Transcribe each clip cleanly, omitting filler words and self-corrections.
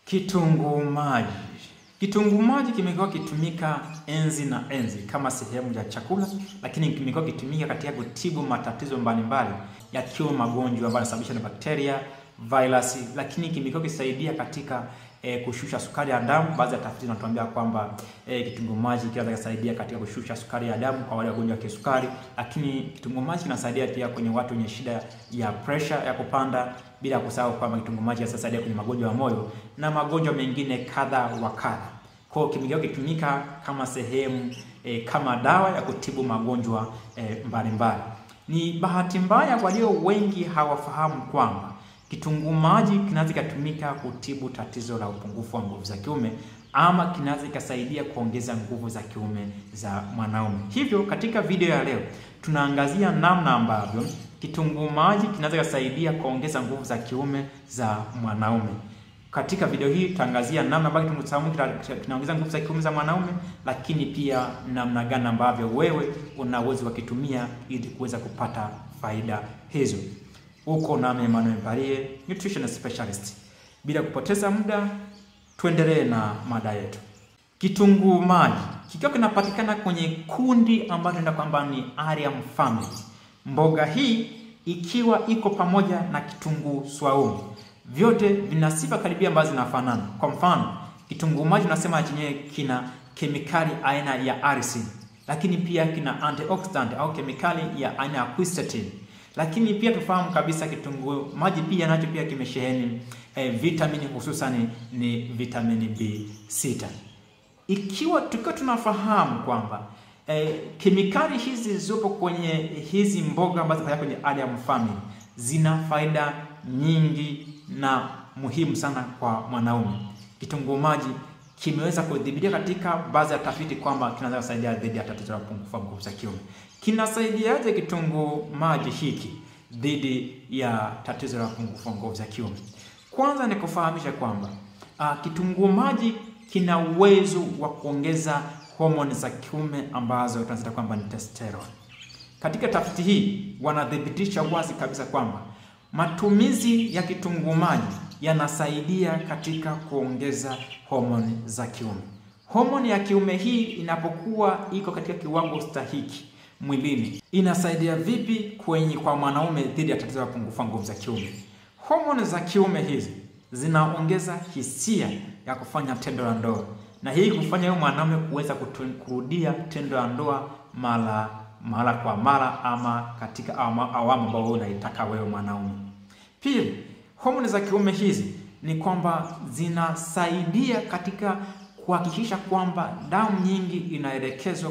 Kitunguu maji. Kitunguu maji kimekuwa kitumika enzi na enzi kama sehemu ya chakula, lakini kimekuwa kitumika katika kutibu matatizo mbalimbali yakiwa magonjwa ambayo yanasababishwa na bakteria, virus, lakini kimekuwa kisaidia katika kushusha sukari ya damu. Baadhi ya tafiti zinatuambia kwamba kitunguu maji kinaweza kusaidia katika kushusha sukari ya damu kwa wale wagonjwa wa kisukari, lakini kitunguu maji kinasaidia pia kwenye watu wenye shida ya pressure ya kupanda, bila kusahau kwamba kitunguu maji kinasaidia kwenye magonjwa ya moyo na magonjwa mengine kadha wa kadha. Kwa hiyo kimekuwa kitumika kama sehemu kama dawa ya kutibu magonjwa mbalimbali. Ni bahati mbaya walio wengi hawafahamu kwamba kitunguu maji kinaweza kutumika kutibu tatizo la upungufu wa nguvu za kiume, ama kinaweza kusaidia kuongeza nguvu za kiume za mwanaume. Hivyo katika video ya leo tunaangazia namna ambavyo kitunguu maji kinaweza kusaidia kuongeza nguvu za kiume za mwanaume. Katika video hii tutaangazia namna ambavyo kitunguu maji kinaongeza nguvu za kiume za mwanaume, lakini pia namna gani ambavyo wewe una uwezo wa kutumia ili kuweza kupata faida hizo. Uko nami Emmanuel Mparie, nutrition specialist. Bila kupoteza muda, tuendelee na mada yetu. Kitunguu maji kikiwa kinapatikana kwenye kundi ambalo tunaenda kwamba ni Allium family. Mboga hii ikiwa iko pamoja na kitunguu swaumu, vyote vina sifa karibia ambazo zinafanana. Kwa mfano, kitunguu maji tunasema chenyewe kina kemikali aina ya arsin, lakini pia kina antioxidant au kemikali ya aina ya quercetin. Lakini pia tufahamu kabisa kitunguu maji pia nacho pia kimesheheni vitamini, hususan ni vitamini B6. Tukiwa tunafahamu kwamba kemikali hizi zipo kwenye hizi mboga ambazo ziko kwenye Allium family zina faida nyingi na muhimu sana kwa mwanaume. Kitunguu maji kimeweza kudhibitika katika baadhi ya tafiti kwamba kinaweza kusaidia dhidi ya tatizo la upungufu wa nguvu za kiume. Kinasaidiaje kitunguu maji hiki dhidi ya tatizo la upungufu wa nguvu za kiume? Kwanza ni kufahamisha kwamba kitunguu maji kina uwezo wa kuongeza homoni za kiume ambazo tunasema kwamba ni testosterone. Katika tafiti hii wanadhibitisha wazi kabisa kwamba matumizi ya kitunguu maji yanasaidia katika kuongeza homoni za kiume. Homoni ya kiume hii inapokuwa iko katika kiwango stahiki mwilini, inasaidia vipi kwa mwanaume dhidi ya tatizo la upungufu wa nguvu za kiume? Homoni za kiume hizi zinaongeza hisia ya kufanya tendo la ndoa, na hii kufanya yule mwanaume kuweza kurudia tendo la ndoa mara kwa mara, ama katika awamu ambayo unaitaka wewe mwanaume. Pili, homoni za kiume hizi ni kwamba zinasaidia katika kuhakikisha kwamba damu nyingi inaelekezwa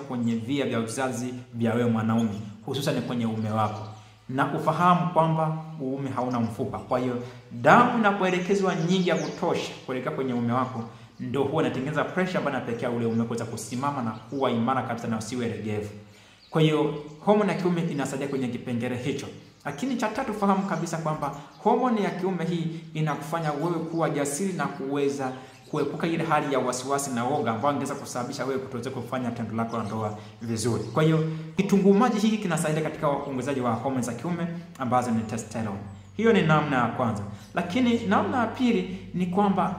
kwenye via vya uzazi vya wewe mwanaume, hususan kwenye uume wako. Na ufahamu kwamba uume hauna mfupa. Kwa hiyo damu inapoelekezwa nyingi ya kutosha kuelekea kwenye uume wako, ndio huwa inatengeneza pressure ambayo inapelekea ule uume kuweza kusimama na kuwa imara kabisa na usiwe legevu. Kwa hiyo homoni ya kiume inasaidia kwenye kipengele hicho. Lakini cha tatu, fahamu kabisa kwamba homoni ya kiume hii inakufanya wewe kuwa jasiri na kuweza kuepuka ile hali ya wasiwasi na woga ambayo ingeweza kusababisha wewe kutoweza kufanya tendo lako la ndoa vizuri. Kwa hiyo kitunguu maji hiki kinasaidia katika uongezaji wa homoni za kiume ambazo ni testosterone. Hiyo ni namna ya kwanza. Lakini namna ya pili ni kwamba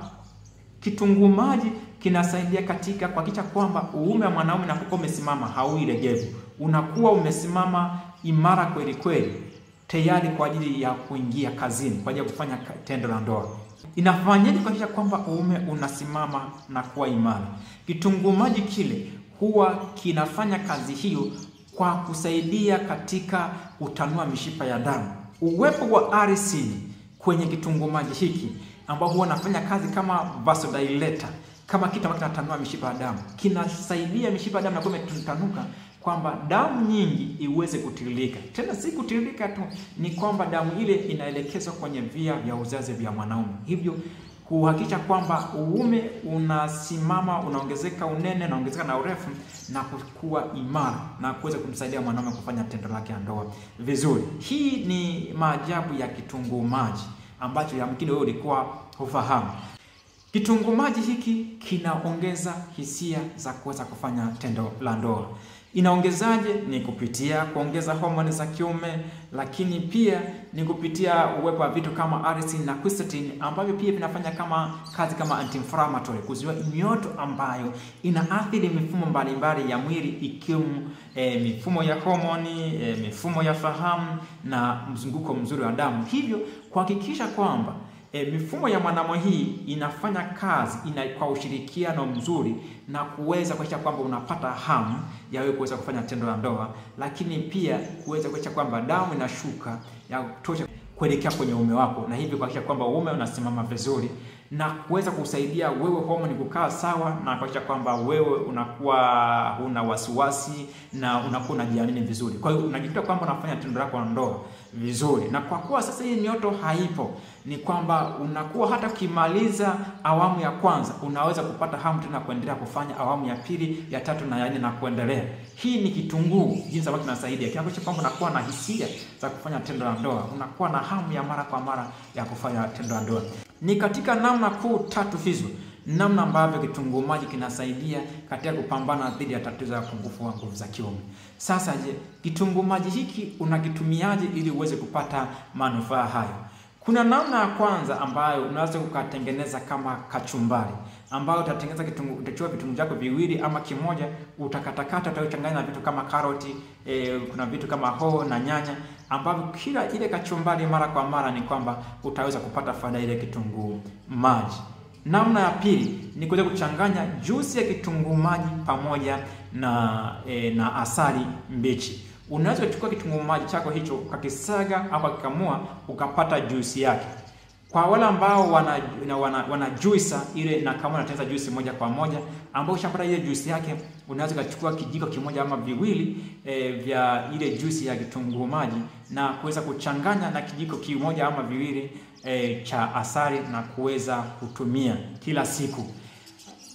kitunguu maji kinasaidia katika kuhakikisha kwamba uume wa mwanaume unapokuwa umesimama haui legevu, unakuwa umesimama imara kweli kweli, tayari kwa ajili ya kuingia kazini, kwa ajili ya kufanya tendo la ndoa. Inafanyaje kuhakikisha kwamba uume unasimama na kuwa imara? Kitunguu maji kile huwa kinafanya kazi hiyo kwa kusaidia katika kutanua mishipa ya damu. Uwepo wa arsin kwenye kitunguu maji hiki ambao huwa anafanya kazi kama vasodilator, kama kitu ambacho kinatanua mishipa ya damu, kinasaidia mishipa ya damu na kuwa imetanuka, kwamba damu nyingi iweze kutiririka. Tena si kutiririka tu, ni kwamba damu ile inaelekezwa kwenye via vya uzazi vya mwanaume, hivyo kuhakikisha kwamba uume unasimama, unaongezeka unene, unaongezeka na urefu na kukua imara na kuweza kumsaidia mwanaume kufanya tendo lake la ndoa vizuri. Hii ni maajabu ya kitunguu maji ambacho yamkini wewe ulikuwa hufahamu. Kitunguu maji hiki kinaongeza hisia za kuweza kufanya tendo la ndoa. Inaongezaje? Ni kupitia kuongeza homoni za kiume, lakini pia ni kupitia uwepo wa vitu kama arginine na quercetin ambavyo pia vinafanya kazi kama anti-inflammatory, kuzuia mioto ambayo inaathiri mifumo mbalimbali ya mwili ikiwemo mifumo ya homoni, mifumo ya fahamu na mzunguko mzuri wa damu. Hivyo kuhakikisha kwamba mifumo ya mwanadamu hii inafanya kazi kwa ushirikiano mzuri na kuweza kuhakikisha kwamba unapata hamu ya wewe kuweza kufanya tendo la ndoa, lakini pia kuweza kuhakikisha kwamba damu inashuka ya kutosha kuelekea kwenye uume wako, na hivyo kuhakikisha kwamba uume unasimama vizuri na kuweza kusaidia wewe homoni kukaa sawa, na kuhakikisha kwamba wewe unakuwa huna wasiwasi na unakuwa unajiamini vizuri. Kwa hiyo unajikuta kwamba unafanya tendo lako la ndoa vizuri, na kwa kuwa sasa hii mioto haipo, ni kwamba unakuwa hata ukimaliza awamu ya kwanza unaweza kupata hamu tena kuendelea kufanya awamu ya pili, ya tatu na ya nne na kuendelea. Hii ni kitunguu jinsi ambavyo kinasaidia. Kinahakikisha kwamba unakuwa na hisia za kufanya tendo la ndoa, unakuwa na hamu ya mara kwa mara ya kufanya tendo la ndoa. Ni katika namna kuu tatu hizo namna ambavyo kitunguu maji kinasaidia katika kupambana dhidi ya tatizo la upungufu wa nguvu za kiume. Sasa je, kitunguu maji hiki unakitumiaje ili uweze kupata manufaa hayo? Kuna namna ya kwanza ambayo unaweza kukatengeneza kama kachumbari, ambayo utatengeneza utachukua vitunguu vyako viwili ama kimoja, utakatakata, utachanganya na vitu kama karoti, kuna vitu kama hoho na nyanya, ambavyo kila ile kachumbari mara kwa mara ni kwamba utaweza kupata faida ile kitunguu maji. Namna ya pili ni kuweza kuchanganya juisi ya kitunguu maji pamoja na asali mbichi. Unaweza kuchukua kitunguu maji chako hicho ukakisaga au ukakamua ukapata juisi yake. Kwa wale ambao wana juisa ile na kama unatengeneza juisi moja kwa moja, ambao ushapata ile juisi yake, unaweza kuchukua kijiko kimoja ama viwili vya ile juisi ya kitunguu maji na kuweza kuchanganya na kijiko kimoja ama viwili cha asali na kuweza kutumia kila siku.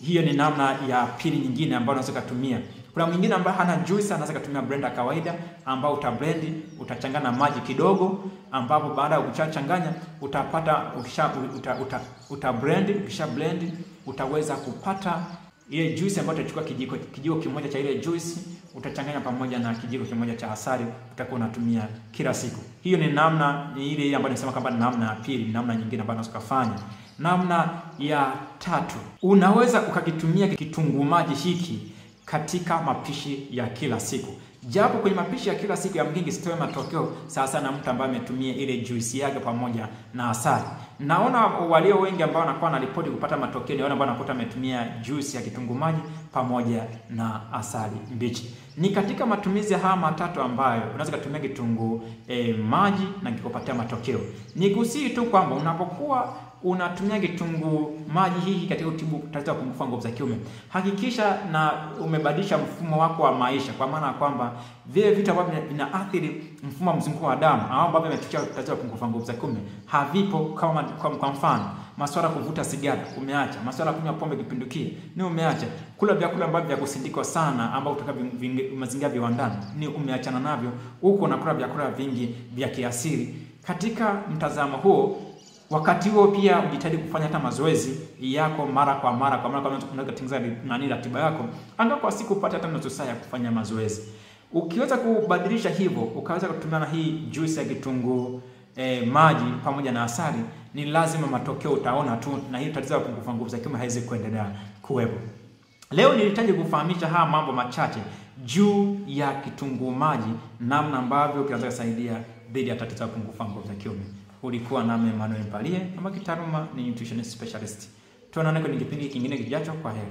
Hiyo ni namna ya pili nyingine ambayo unaweza kutumia. Kuna mwingine ambaye hana juice, anaweza kutumia blender kawaida, ambao utablendi, utachanganya na maji kidogo, ambapo baada ya kuchanganya utapata ukisha blend utaweza kupata ile juice ambayo utachukua kijiko kimoja cha ile juice, utachanganya pamoja na kijiko kimoja cha asali, utakuwa unatumia kila siku. Hiyo ni namna ile ambayo nasema kwamba namna ya pili, namna nyingine ambayo unaweza kufanya. Namna ya tatu, unaweza ukakitumia kitunguu maji hiki katika mapishi ya kila siku. Japo kwenye mapishi ya kila siku ya mgingi sitoe matokeo sasa na mtu ambaye ametumia ile juisi yake pamoja na asali. Naona walio wengi ambao wanakuwa na ripoti kupata matokeo ni wale ambao wanakuta ametumia juisi ya kitunguu maji pamoja na asali mbichi. Ni katika matumizi haya matatu ambayo unaweza kutumia kitunguu maji na kikupatia matokeo. Nikusii tu kwamba unapokuwa unatumia kitunguu maji hiki katika kutibu tatizo la upungufu wa nguvu za kiume, hakikisha na umebadilisha mfumo wako wa maisha, kwa maana kwamba vile vitu ambavyo vinaathiri mfumo wa mzunguko wa damu au ambavyo vimechochea tatizo la upungufu wa nguvu za kiume havipo. Kama kwa mfano, masuala kuvuta sigara umeacha, masuala kunywa pombe kipindukia ni umeacha, kula vyakula ambavyo vya kusindikwa sana ambao kutoka mazingira viwandani ni umeachana navyo, huko unakula vyakula vingi vya kiasili. Katika mtazamo huo, wakati huo pia ujitahidi kufanya hata mazoezi yako mara kwa mara unaweza kutengeneza ratiba yako, angalau kwa siku upate hata nusu saa ya kufanya mazoezi. Ukiweza kubadilisha hivyo, ukaweza kutumia na hii juice ya kitunguu maji pamoja na asali, ni lazima matokeo utaona tu, na hii tatizo la upungufu wa nguvu za kiume haiwezi kuendelea kuwepo. Leo nilihitaji kufahamisha haya mambo machache juu ya kitunguu maji, namna ambavyo kinaweza kusaidia dhidi ya tatizo la upungufu wa nguvu za kiume. Ulikuwa nami Emmanuel Mpalie, ama kitaaluma ni nutrition specialist. Tuonane kwenye kipindi kingine kijacho. Kwa heri.